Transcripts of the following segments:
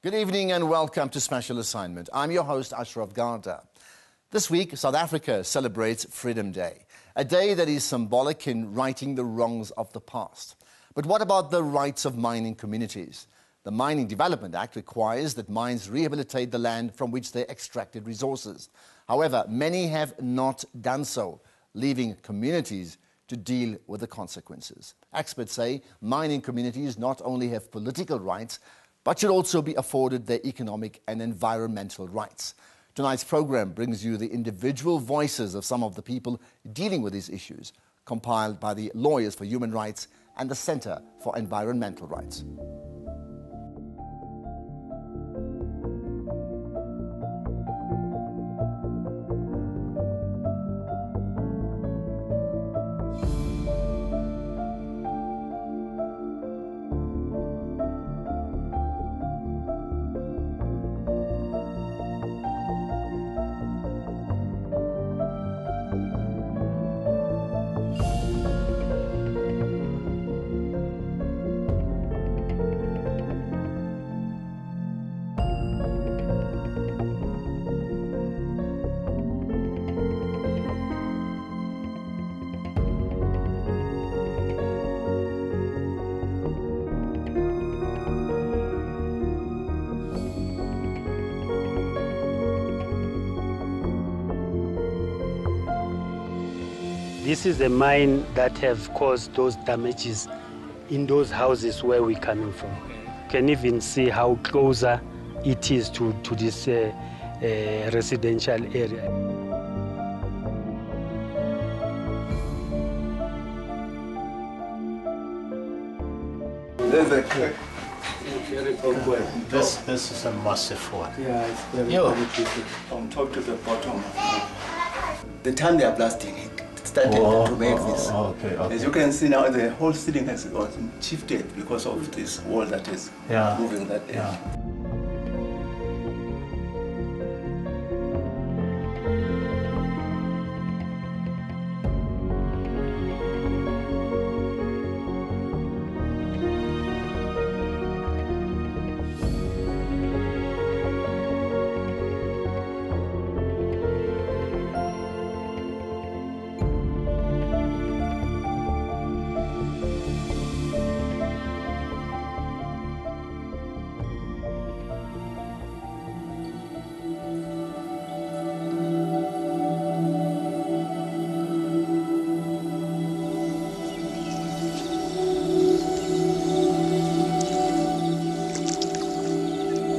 Good evening and welcome to Special Assignment. I'm your host, Ashraf Garda. This week, South Africa celebrates Freedom Day, a day that is symbolic in righting the wrongs of the past. But what about the rights of mining communities? The Mining Development Act requires that mines rehabilitate the land from which they extracted resources. However, many have not done so, leaving communities to deal with the consequences. Experts say mining communities not only have political rights, but should also be afforded their economic and environmental rights. Tonight's program brings you the individual voices of some of the people dealing with these issues, compiled by the Lawyers for Human Rights and the Center for Environmental Rights. This is a mine that have caused those damages in those houses where we're coming from. You can even see how closer it is to this residential area. There's a crack. This is a massive one. Yeah, it's very complicated. From top to the bottom. The time they are blasting it started to make this. Okay. As you can see now, the whole ceiling has gotten shifted because of this wall that is moving that edge.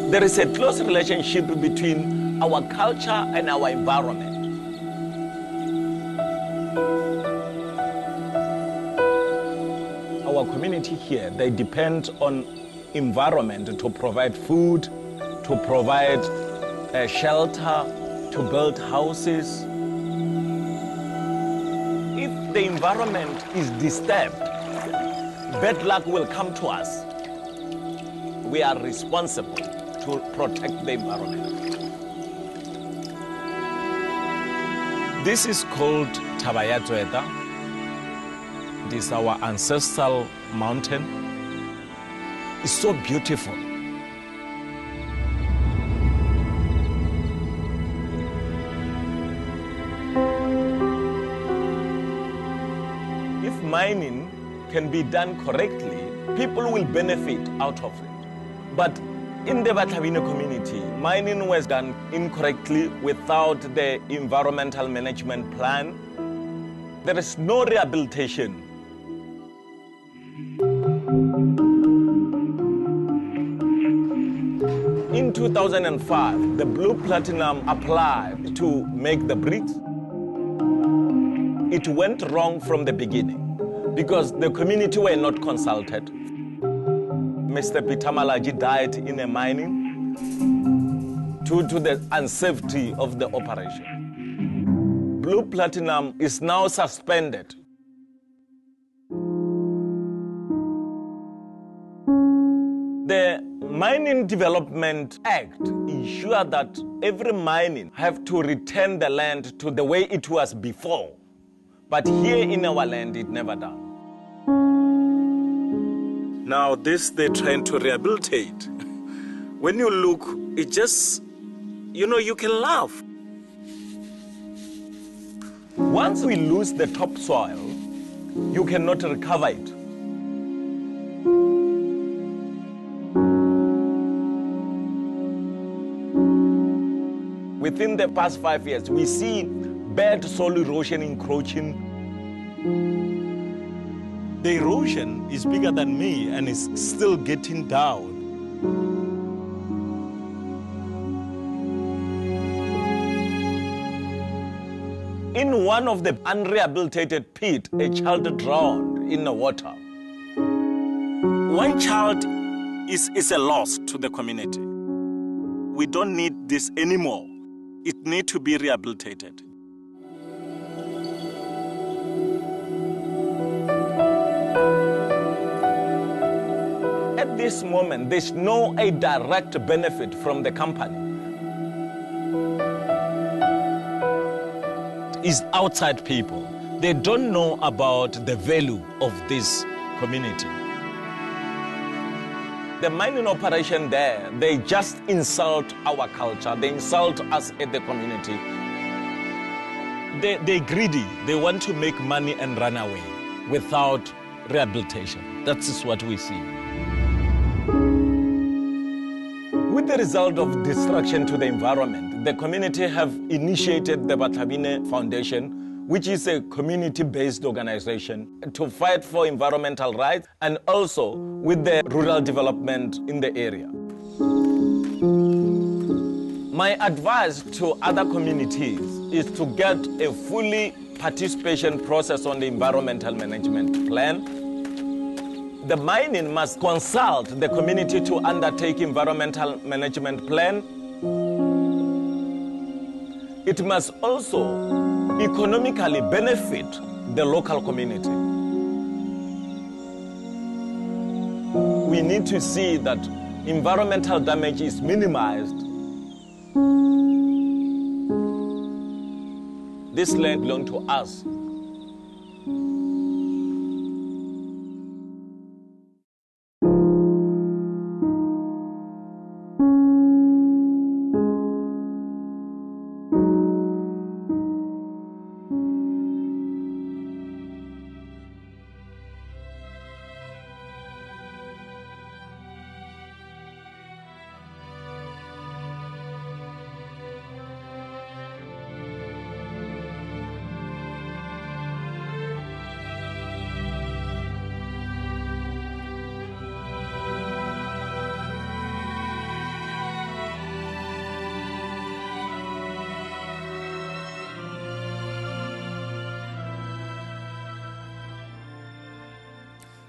There is a close relationship between our culture and our environment. Our community here, they depend on environment to provide food, to provide shelter, to build houses. If the environment is disturbed, bad luck will come to us. We are responsible to protect the environment. This is called Tabayatsweta. It is our ancestral mountain. It's so beautiful. If mining can be done correctly, people will benefit out of it. But in the Batlhabine community, mining was done incorrectly without the environmental management plan. There is no rehabilitation. In 2005, the Blue Platinum applied to make the bricks. It went wrong from the beginning because the community were not consulted. Mr. Pitamalaji died in a mining due to the unsafety of the operation. Blue Platinum is now suspended. The Mining Development Act ensures that every mining have to return the land to the way it was before. But here in our land, it never done. Now this they're trying to rehabilitate When you look, it just, you can laugh. Once we lose the topsoil, you cannot recover it. Within the past 5 years, we see bad soil erosion encroaching. The erosion is bigger than me and is still getting down. In one of the unrehabilitated pits, a child drowned in the water. One child is a loss to the community. We don't need this anymore. It needs to be rehabilitated. At this moment, there's no direct benefit from the company. It's outside people. They don't know about the value of this community. The mining operation there, they just insult our culture. They insult us at the community. They're greedy. They want to make money and run away without rehabilitation. That is what we see. With the result of destruction to the environment, the community have initiated the Batlhabine Foundation, which is a community-based organization to fight for environmental rights and also with the rural development in the area. My advice to other communities is to get a fully participation process on the environmental management plan. The mining must consult the community to undertake environmental management plan. It must also economically benefit the local community. We need to see that environmental damage is minimized. This land belongs to us.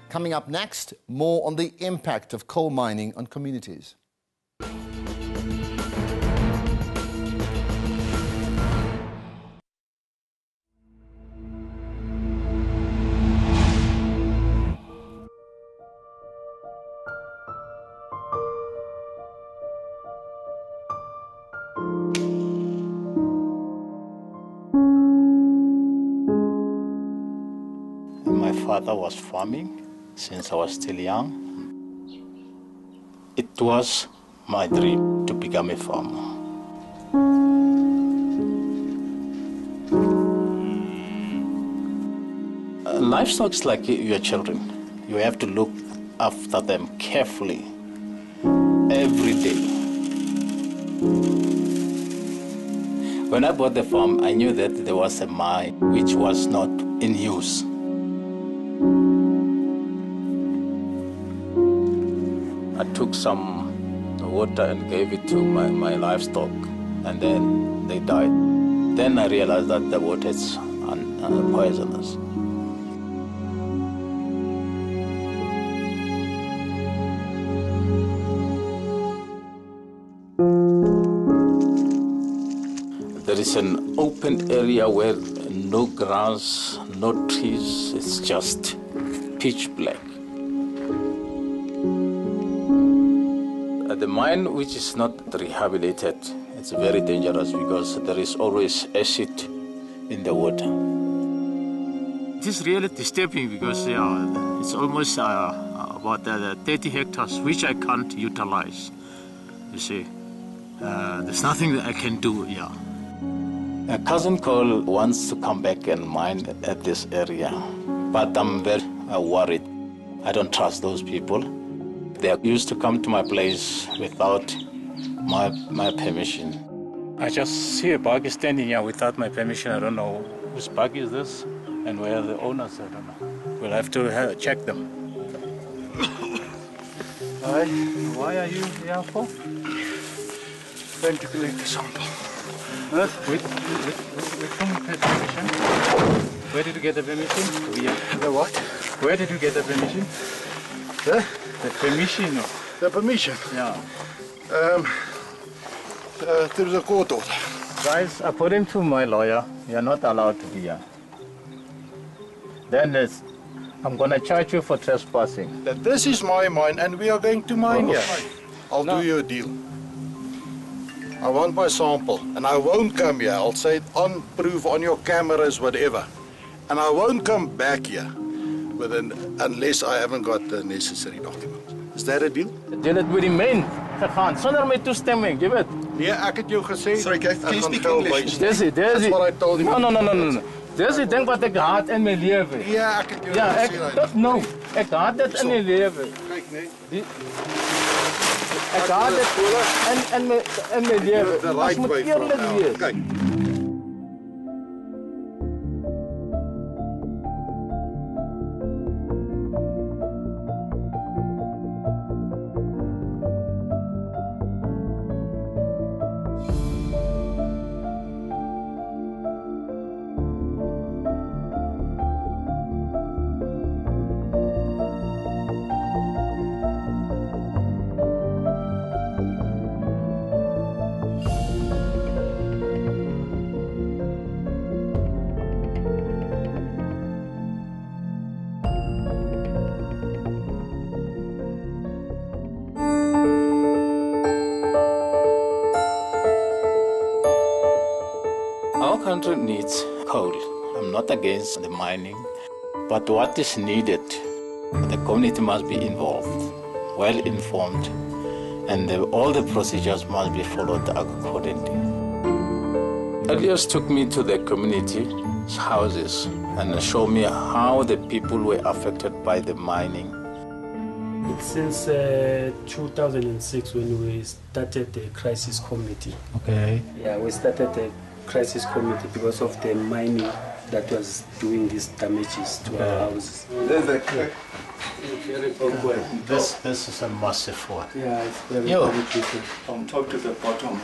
Coming up next, more on the impact of coal mining on communities. My father was farming since I was still young. It was my dream to become a farmer. Livestock is like your children. You have to look after them carefully every day. When I bought the farm, I knew that there was a mine which was not in use. I took some water and gave it to my livestock, and then they died. Then I realized that the water is poisonous. There is an open area where no grass, no trees, it's just pitch black. The mine which is not rehabilitated, it's very dangerous because there is always acid in the water. It is really disturbing because it's almost about 30 hectares which I can't utilize. You see, there's nothing that I can do. Yeah. A cousin Cole wants to come back and mine at this area, but I'm very worried. I don't trust those people. They used to come to my place without my permission. I just see a buggy standing here without my permission. I don't know whose buggy is this and where are the owners. I don't know. We'll have to check them. Hi. Why are you here for? Going to collect the sample. With whom you had permission? Where did you get the permission? The what? Where did you get the permission? The permission. The permission? Yeah. There's a court order. Guys, according to my lawyer, you're not allowed to be here. Then I'm going to charge you for trespassing. That this is my mine and we are going to mine here. I'll do you a deal. I want my sample and I won't come here. I'll say it on proof on your cameras, whatever. And I won't come back here unless I haven't got the necessary documents. Is that a deal? Jy het met die men gegaan sonder my toestemming, jy weet. Nee, ek het jou gesê. Sorry, can you speak English? Dis That's what I told him. No. Dis die ding wat ek haat in my lewe. Ja, ek het jou Ja, gesê. ek haat dit in my lewe. Kyk net. Ek haat dit in my lewe. The right Ons moet way from eerlik now. wees. Kyk. Our country needs coal. I'm not against the mining, but what is needed, the community must be involved, well informed, and all the procedures must be followed accordingly. Elias took me to the community's houses and showed me how the people were affected by the mining. Since 2006, when we started the crisis committee. Okay. Yeah, we started the crisis committee because of the mining that was doing these damages to our houses. This is a massive one. Yeah, it's very Yo. complicated. From top to the bottom.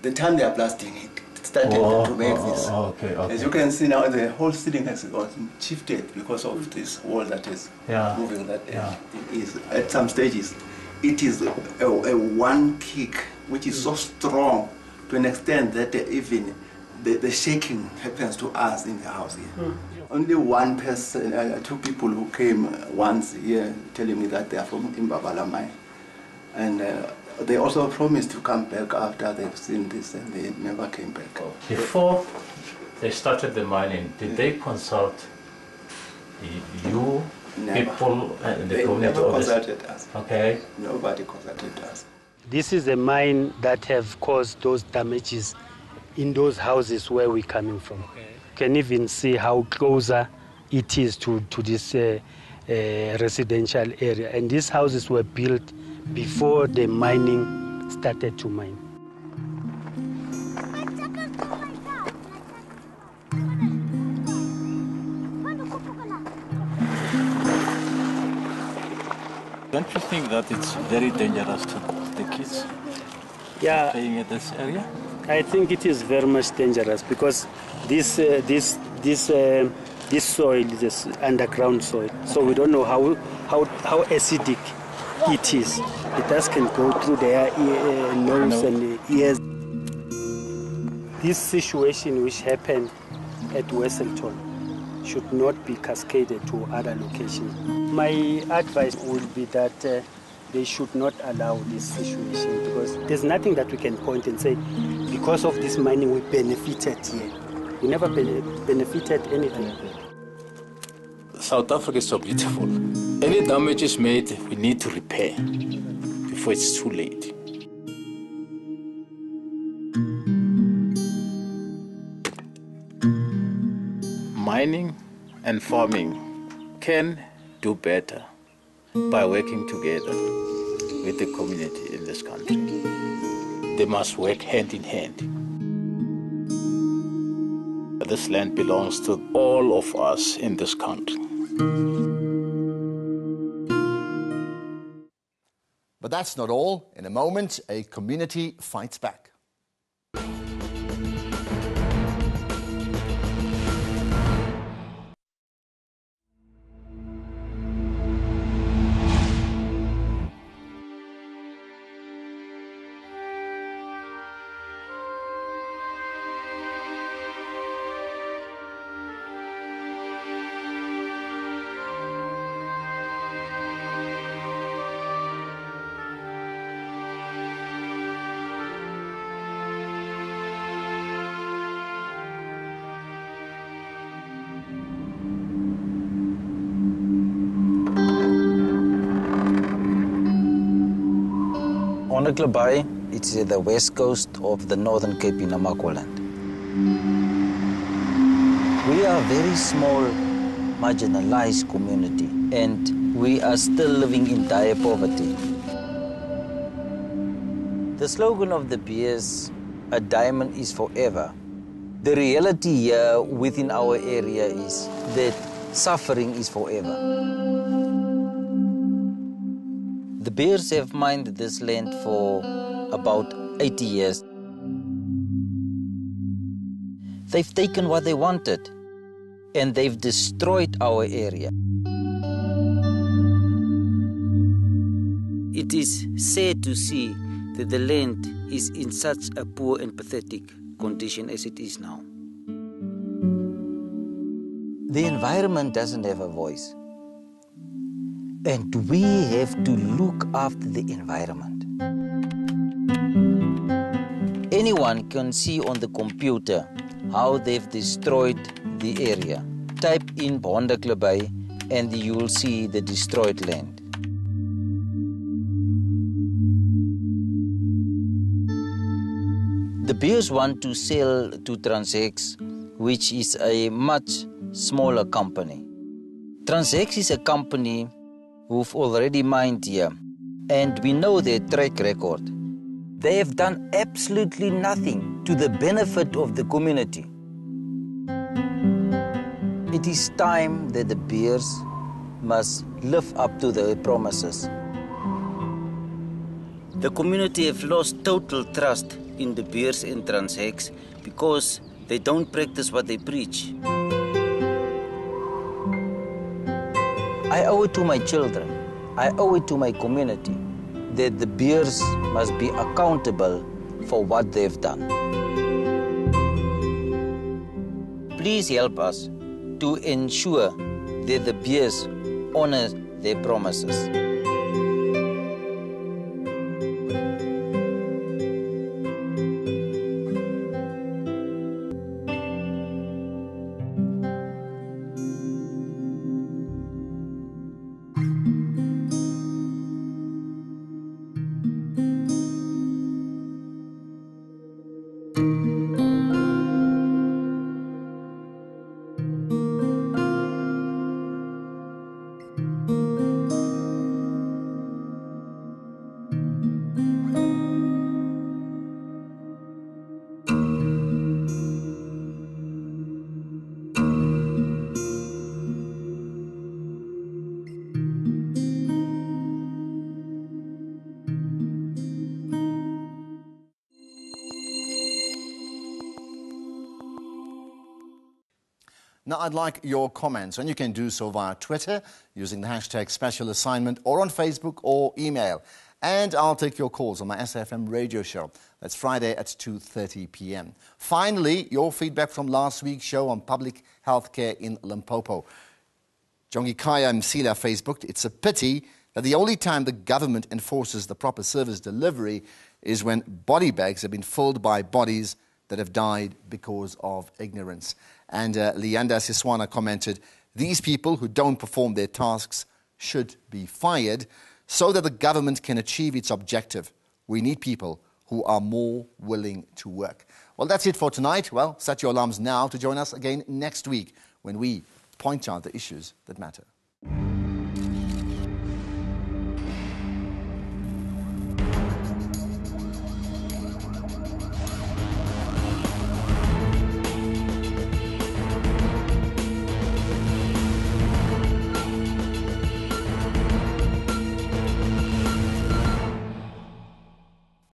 The time they are blasting it started to make this. Okay. As you can see now, the whole ceiling has got shifted because of this wall that is moving. That it is at some stages, it is a one kick which is so strong to an extent that even the shaking happens to us in the house here. Only one person, two people who came once here telling me that they are from Imbabala mine, and they also promised to come back after they've seen this, and they never came back. Before they started the mining, did they consult you, Never. people, and the They community? never consulted us. Okay. Nobody consulted us. This is a mine that have caused those damages in those houses where we're coming from. Okay. You can even see how closer it is to this residential area. And these houses were built before the mining started to mine. Don't you think that it's very dangerous to the kids playing in this area? I think it is very much dangerous because this soil is underground soil, so we don't know how acidic it is. The dust can go through their nose and ears. This situation which happened at Wesselton should not be cascaded to other locations. My advice would be that they should not allow this situation because there's nothing that we can point and say, because of this mining we benefited here. We never benefited anything. South Africa is so beautiful. Any damage is made, we need to repair before it's too late. mining and farming can do better by working together with the community in this country. They must work hand in hand. This land belongs to all of us in this country. But that's not all. In a moment, a community fights back. Bay, it's the west coast of the Northern Cape in Namaqualand. We are a very small, marginalized community, and we are still living in dire poverty. The slogan of the Beers, "A diamond is forever." The reality here within our area is that suffering is forever. The Beers have mined this land for about 80 years. They've taken what they wanted, and they've destroyed our area. It is sad to see that the land is in such a poor and pathetic condition as it is now. The environment doesn't have a voice. And we have to look after the environment. Anyone can see on the computer how they've destroyed the area. Type in Bay and you will see the destroyed land. The Beers want to sell to Transex, which is a much smaller company. Transex is a company who've already mined here, and we know their track record. They have done absolutely nothing to the benefit of the community. It is time that the Beers must live up to their promises. The community have lost total trust in the Beers and Transex because they don't practice what they preach. I owe it to my children, I owe it to my community that the Beers must be accountable for what they've done. Please help us to ensure that the Beers honor their promises. Now, I'd like your comments, and you can do so via Twitter using the hashtag Special Assignment, or on Facebook or email. And I'll take your calls on my SFM radio show. That's Friday at 2:30 p.m. Finally, your feedback from last week's show on public health care in Limpopo. Jongikaya Msila Facebooked, "It's a pity that the only time the government enforces the proper service delivery is when body bags have been filled by bodies that have died because of ignorance." And Leanda Siswana commented, "These people who don't perform their tasks should be fired so that the government can achieve its objective. We need people who are more willing to work." Well, that's it for tonight. Well, set your alarms now to join us again next week when we point out the issues that matter.